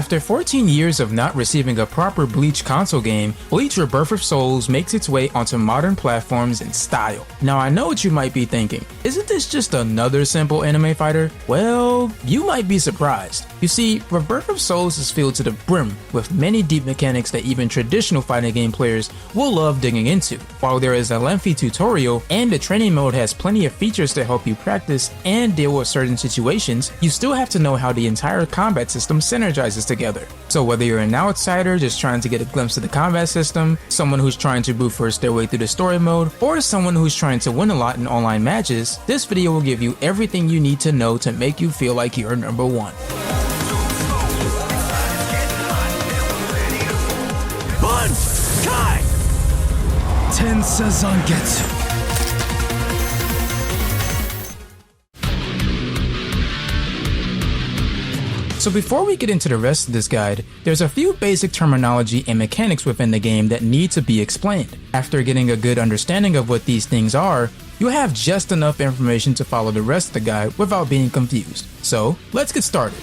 After 14 years of not receiving a proper Bleach console game, Bleach Rebirth of Souls makes its way onto modern platforms in style. Now I know what you might be thinking, isn't this just another simple anime fighter? Well, you might be surprised. You see, Rebirth of Souls is filled to the brim with many deep mechanics that even traditional fighting game players will love digging into. While there is a lengthy tutorial and the training mode has plenty of features to help you practice and deal with certain situations, you still have to know how the entire combat system synergizes together. So whether you're an outsider just trying to get a glimpse of the combat system, someone who's trying to brute force their way through the story mode, or someone who's trying to win a lot in online matches, this video will give you everything you need to know to make you feel like you're number one. Tensa Zangetsu. So before we get into the rest of this guide, there's a few basic terminology and mechanics within the game that need to be explained. After getting a good understanding of what these things are, you'll have just enough information to follow the rest of the guide without being confused. So let's get started.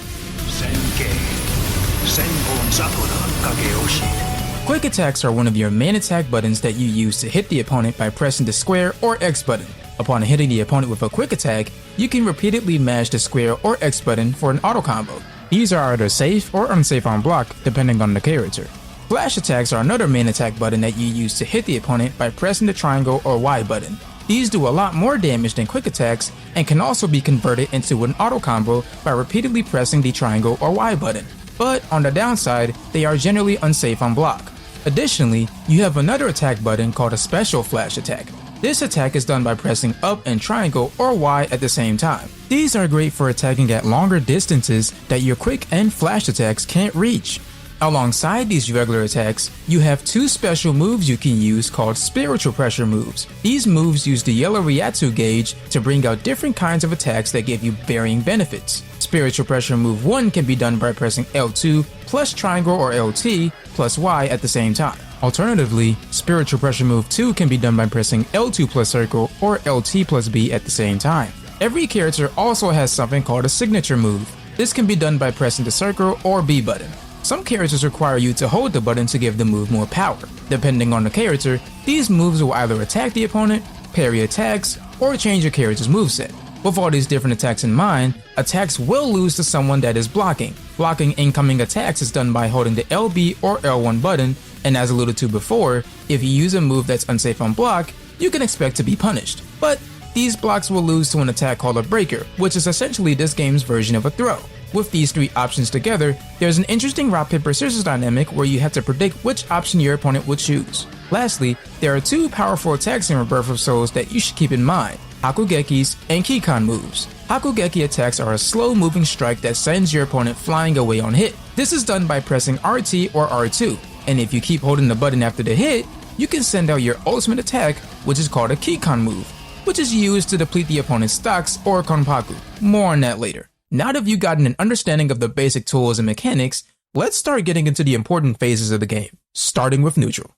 Quick attacks are one of your main attack buttons that you use to hit the opponent by pressing the square or X button. Upon hitting the opponent with a quick attack, you can repeatedly mash the square or X button for an auto combo. These are either safe or unsafe on block, depending on the character. Flash attacks are another main attack button that you use to hit the opponent by pressing the triangle or Y button. These do a lot more damage than quick attacks and can also be converted into an auto combo by repeatedly pressing the triangle or Y button. But on the downside, they are generally unsafe on block. Additionally, you have another attack button called a special flash attack. This attack is done by pressing up and triangle or Y at the same time. These are great for attacking at longer distances that your quick and flash attacks can't reach. Alongside these regular attacks, you have two special moves you can use called spiritual pressure moves. These moves use the yellow Ryatsu gauge to bring out different kinds of attacks that give you varying benefits. Spiritual pressure move 1 can be done by pressing L2 plus triangle or LT plus Y at the same time. Alternatively, spiritual pressure move 2 can be done by pressing L2 plus circle or LT plus B at the same time. Every character also has something called a signature move. This can be done by pressing the circle or B button. Some characters require you to hold the button to give the move more power. Depending on the character, these moves will either attack the opponent, parry attacks, or change your character's moveset. With all these different attacks in mind, attacks will lose to someone that is blocking. Blocking incoming attacks is done by holding the LB or L1 button, and as alluded to before, if you use a move that's unsafe on block, you can expect to be punished. But these blocks will lose to an attack called a breaker, which is essentially this game's version of a throw. With these three options together, there's an interesting rock paper scissors dynamic where you have to predict which option your opponent would choose. Lastly, there are two powerful attacks in Rebirth of Souls that you should keep in mind: Hakugeki's and Kikon moves. Hakugeki attacks are a slow moving strike that sends your opponent flying away on hit. This is done by pressing RT or R2, and if you keep holding the button after the hit, you can send out your ultimate attack, which is called a Kikon move, which is used to deplete the opponent's stocks or Konpaku. More on that later. Now that you've gotten an understanding of the basic tools and mechanics, let's start getting into the important phases of the game, starting with neutral.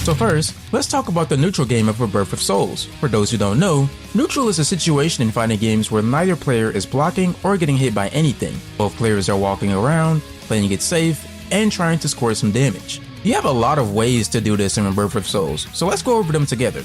So first, let's talk about the neutral game of Rebirth of Souls. For those who don't know, neutral is a situation in fighting games where neither player is blocking or getting hit by anything. Both players are walking around, playing it safe, and trying to score some damage. You have a lot of ways to do this in Rebirth of Souls, so let's go over them together.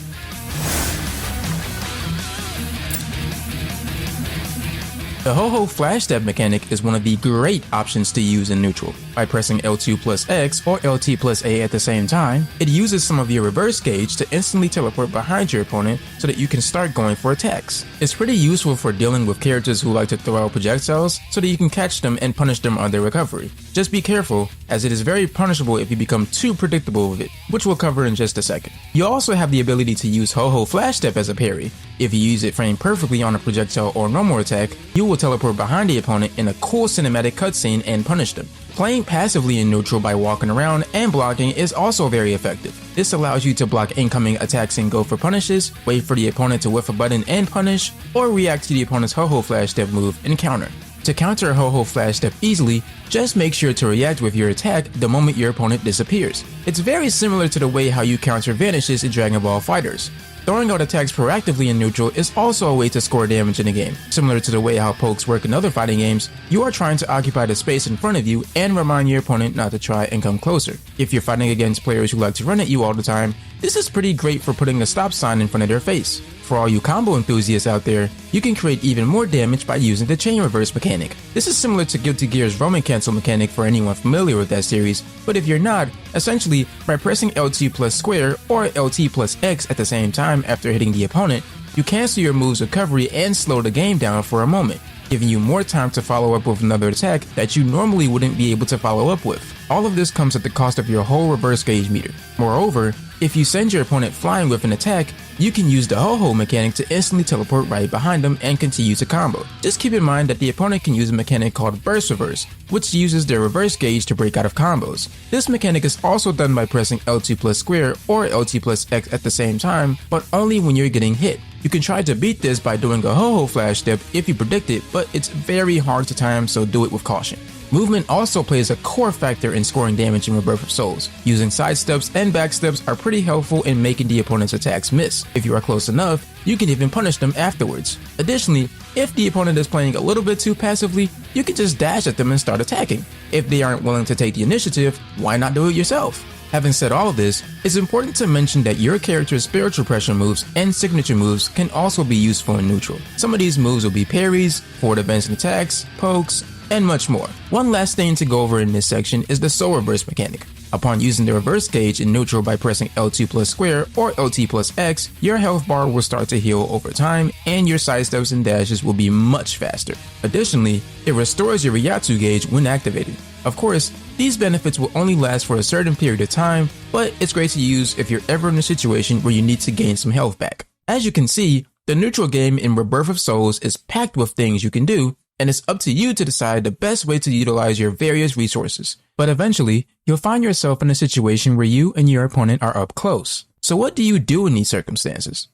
The Hoho Flash Step mechanic is one of the great options to use in neutral. By pressing L2 plus X or LT plus A at the same time, it uses some of your reverse gauge to instantly teleport behind your opponent so that you can start going for attacks. It's pretty useful for dealing with characters who like to throw out projectiles so that you can catch them and punish them on their recovery. Just be careful, as it is very punishable if you become too predictable with it, which we'll cover in just a second. You also have the ability to use Hoho Flash Step as a parry. If you use it framed perfectly on a projectile or normal attack, you will teleport behind the opponent in a cool cinematic cutscene and punish them. Playing passively in neutral by walking around and blocking is also very effective. This allows you to block incoming attacks and go for punishes, wait for the opponent to whiff a button and punish, or react to the opponent's Hoho Flash Step move and counter. To counter a Hoho Flash Step easily, just make sure to react with your attack the moment your opponent disappears. It's very similar to the way how you counter vanishes in Dragon Ball FighterZ. Throwing out attacks proactively in neutral is also a way to score damage in a game. Similar to the way how pokes work in other fighting games, you are trying to occupy the space in front of you and remind your opponent not to try and come closer. If you're fighting against players who like to run at you all the time, this is pretty great for putting a stop sign in front of their face. For all you combo enthusiasts out there, you can create even more damage by using the chain reverse mechanic. This is similar to Guilty Gear's Roman cancel mechanic for anyone familiar with that series, but if you're not, essentially by pressing LT plus square or LT plus X at the same time after hitting the opponent, you cancel your move's recovery and slow the game down for a moment, giving you more time to follow up with another attack that you normally wouldn't be able to follow up with. All of this comes at the cost of your whole reverse gauge meter. Moreover, if you send your opponent flying with an attack, you can use the Hoho mechanic to instantly teleport right behind them and continue to combo. Just keep in mind that the opponent can use a mechanic called Burst Reverse, which uses their reverse gauge to break out of combos. This mechanic is also done by pressing L2 plus square or LT plus X at the same time, but only when you're getting hit. You can try to beat this by doing a Hoho Flash Step if you predict it, but it's very hard to time, so do it with caution. Movement also plays a core factor in scoring damage in Rebirth of Souls. Using side steps and back steps are pretty helpful in making the opponent's attacks miss. If you are close enough, you can even punish them afterwards. Additionally, if the opponent is playing a little bit too passively, you can just dash at them and start attacking. If they aren't willing to take the initiative, why not do it yourself? Having said all of this, it's important to mention that your character's spiritual pressure moves and signature moves can also be useful in neutral. Some of these moves will be parries, forward advancing attacks, pokes, and much more. One last thing to go over in this section is the soul reverse mechanic. Upon using the reverse gauge in neutral by pressing L2 plus square or LT plus X, your health bar will start to heal over time and your side steps and dashes will be much faster. Additionally, it restores your Ryatsu gauge when activated. Of course, these benefits will only last for a certain period of time, but it's great to use if you're ever in a situation where you need to gain some health back. As you can see, the neutral game in Rebirth of Souls is packed with things you can do, and it's up to you to decide the best way to utilize your various resources. But eventually, you'll find yourself in a situation where you and your opponent are up close. So what do you do in these circumstances?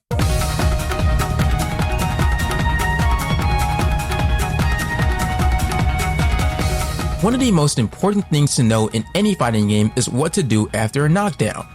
One of the most important things to know in any fighting game is what to do after a knockdown.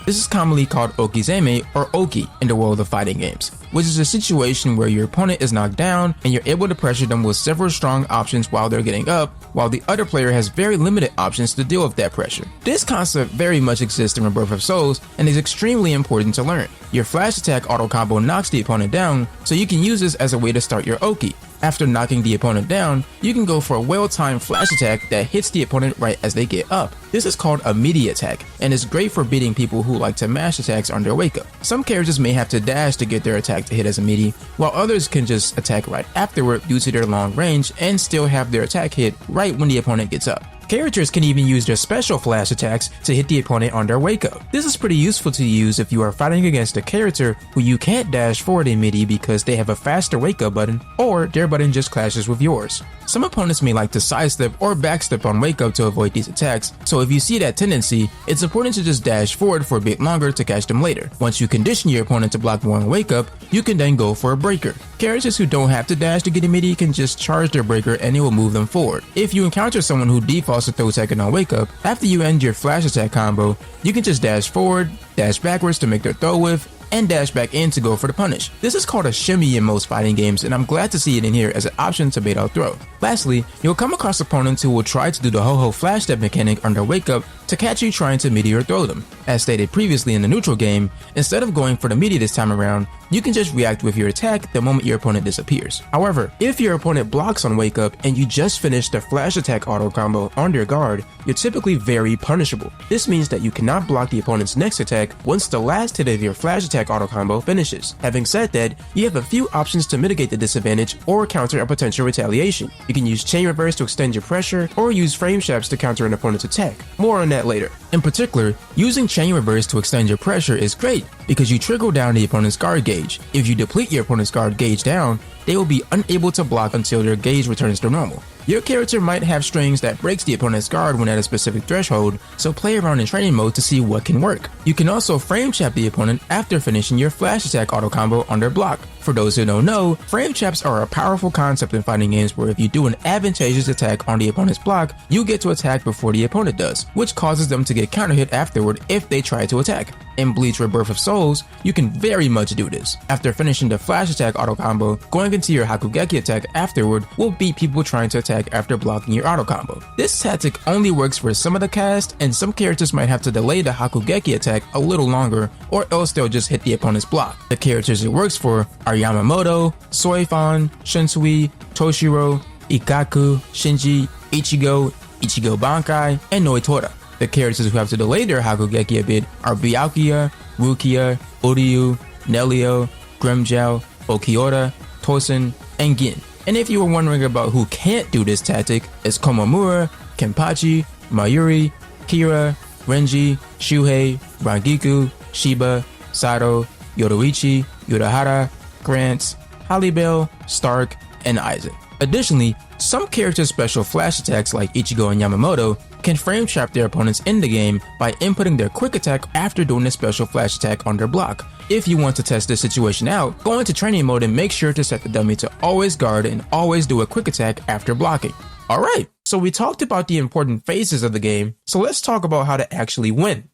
This is commonly called okizeme or oki in the world of fighting games, which is a situation where your opponent is knocked down and you're able to pressure them with several strong options while they're getting up, while the other player has very limited options to deal with that pressure. This concept very much exists in Rebirth of Souls and is extremely important to learn. Your flash attack auto combo knocks the opponent down, so you can use this as a way to start your oki. After knocking the opponent down, you can go for a well-timed flash attack that hits the opponent right as they get up. This is called a meaty attack, and is great for beating people who like to mash attacks on their wake up. Some characters may have to dash to get their attack to hit as a meaty, while others can just attack right afterward due to their long range and still have their attack hit right when the opponent gets up. Characters can even use their special flash attacks to hit the opponent on their wake up. This is pretty useful to use if you are fighting against a character who you can't dash forward in melee because they have a faster wake up button or their button just clashes with yours. Some opponents may like to sidestep or backstep on wake up to avoid these attacks, so if you see that tendency, it's important to just dash forward for a bit longer to catch them later. Once you condition your opponent to block one wake up, you can then go for a breaker. Characters who don't have to dash to get immediate can just charge their breaker and it will move them forward. If you encounter someone who defaults to throw second on wake up, after you end your flash attack combo, you can just dash forward, dash backwards to make their throw with, and dash back in to go for the punish. This is called a shimmy in most fighting games, and I'm glad to see it in here as an option to bait out throw. Lastly, you'll come across opponents who will try to do the Hoho Flash Step mechanic on their wake up to catch you trying to meteor throw them. As stated previously in the neutral game, instead of going for the meteor this time around, you can just react with your attack the moment your opponent disappears. However, if your opponent blocks on wake up and you just finish the flash attack auto combo on their guard, you're typically very punishable. This means that you cannot block the opponent's next attack once the last hit of your flash attack auto combo finishes. Having said that, you have a few options to mitigate the disadvantage or counter a potential retaliation. You can use chain reverse to extend your pressure or use frame shafts to counter an opponent's attack. More on that later. In particular, using chain reverse to extend your pressure is great because you trickle down the opponent's guard gauge. If you deplete your opponent's guard gauge down, they will be unable to block until their gauge returns to normal. Your character might have strings that breaks the opponent's guard when at a specific threshold, so play around in training mode to see what can work. You can also frame trap the opponent after finishing your flash attack auto combo on their block. For those who don't know, frame traps are a powerful concept in fighting games where if you do an advantageous attack on the opponent's block, you get to attack before the opponent does, which causes them to get counter hit afterward if they try to attack. In Bleach Rebirth of Souls, you can very much do this. After finishing the flash attack auto combo, going into your Hakugeki attack afterward will beat people trying to attack after blocking your auto combo. This tactic only works for some of the cast, and some characters might have to delay the Hakugeki attack a little longer, or else they'll just hit the opponent's block. The characters it works for are Yamamoto, Soifan, Shinsui, Toshiro, Ikaku, Shinji, Ichigo, Ichigo Bankai, and Noitora. The characters who have to delay their Hakugeki a bit are Byakuya, Rukia, Uryu, Nelio, Grimmjow, Okiora, Tosen, and Gin. And if you were wondering about who can't do this tactic, it's Komamura, Kenpachi, Mayuri, Kira, Renji, Shuhei, Rangiku, Shiba, Sato, Yoruichi, Urahara, Grants, Hallibell, Stark, and Aizen. Additionally, some characters' special flash attacks like Ichigo and Yamamoto can frame trap their opponents in the game by inputting their quick attack after doing a special flash attack on their block. If you want to test this situation out, go into training mode and make sure to set the dummy to always guard and always do a quick attack after blocking. Alright, so we talked about the important phases of the game, so let's talk about how to actually win.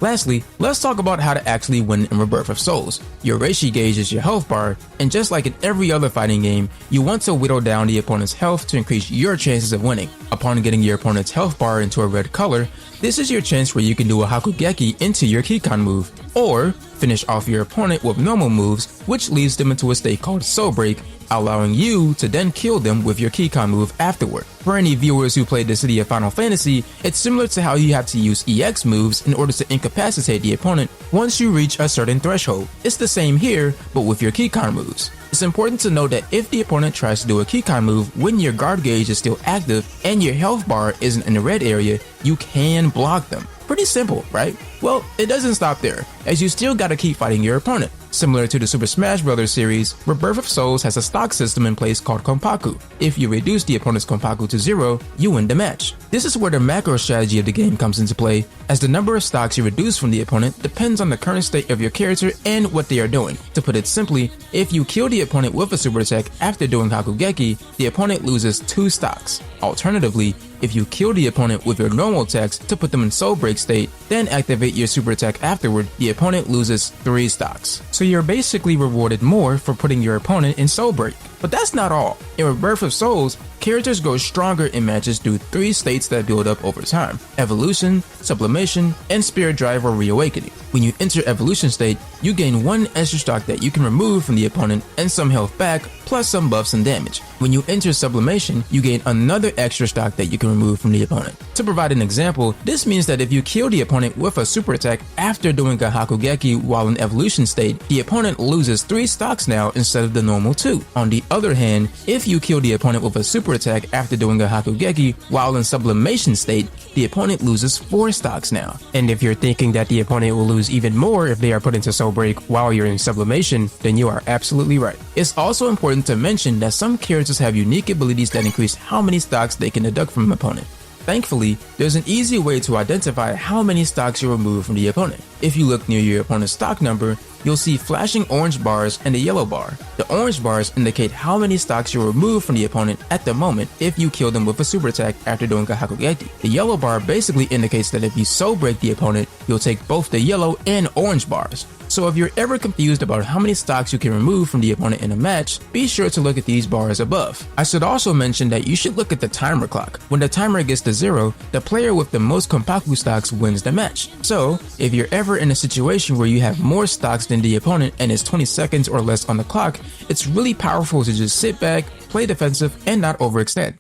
Lastly, let's talk about how to actually win in Rebirth of Souls. Your Reishi gauge is your health bar, and just like in every other fighting game, you want to whittle down the opponent's health to increase your chances of winning. Upon getting your opponent's health bar into a red color, this is your chance where you can do a Hakugeki into your Kikon move, or finish off your opponent with normal moves, which leads them into a state called Soul Break, allowing you to then kill them with your Kikon move afterward. For any viewers who played the City of Final Fantasy, it's similar to how you have to use EX moves in order to incapacitate the opponent once you reach a certain threshold. It's the same here, but with your Kikon moves. It's important to note that if the opponent tries to do a Kikon move when your guard gauge is still active and your health bar isn't in the red area, you can block them. Pretty simple, right? Well, it doesn't stop there, as you still gotta keep fighting your opponent. Similar to the Super Smash Bros. Series, Rebirth of Souls has a stock system in place called Konpaku. If you reduce the opponent's Konpaku to 0, you win the match. This is where the macro strategy of the game comes into play, as the number of stocks you reduce from the opponent depends on the current state of your character and what they are doing. To put it simply, if you kill the opponent with a super attack after doing Hakugeki, the opponent loses 2 stocks. Alternatively, if you kill the opponent with your normal attacks to put them in Soul Break state, then activate your super attack afterward, the opponent loses 3 stocks. So you're basically rewarded more for putting your opponent in Soul Break. But that's not all. In Rebirth of Souls, characters grow stronger in matches through 3 states that build up over time: Evolution, Sublimation, and Spirit Drive or Reawakening. When you enter Evolution state, you gain 1 extra stock that you can remove from the opponent and some health back, plus some buffs and damage. When you enter Sublimation, you gain another extra stock that you can remove from the opponent. To provide an example, this means that if you kill the opponent with a super attack after doing a Hakugeki while in Evolution state, the opponent loses 3 stocks now instead of the normal 2. On the other hand, if you kill the opponent with a super attack after doing a Hakugeki while in Sublimation state, the opponent loses 4 stocks now. And if you're thinking that the opponent will lose even more if they are put into Soul Break while you're in Sublimation, then you are absolutely right. It's also important to mention that some characters have unique abilities that increase how many stocks they can deduct from an opponent. Thankfully, there's an easy way to identify how many stocks you remove from the opponent. If you look near your opponent's stock number, you'll see flashing orange bars and a yellow bar. The orange bars indicate how many stocks you remove from the opponent at the moment if you kill them with a super attack after doing a Hakugeki. The yellow bar basically indicates that if you Soul Break the opponent, you'll take both the yellow and orange bars. So if you're ever confused about how many stocks you can remove from the opponent in a match, be sure to look at these bars above. I should also mention that you should look at the timer clock. When the timer gets to 0, the player with the most Konpaku stocks wins the match. So if you're ever in a situation where you have more stocks than the opponent and it's 20 seconds or less on the clock, it's really powerful to just sit back, play defensive, and not overextend.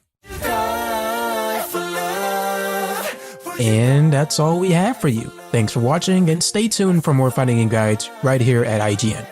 And that's all we have for you. Thanks for watching, and stay tuned for more fighting game guides right here at IGN.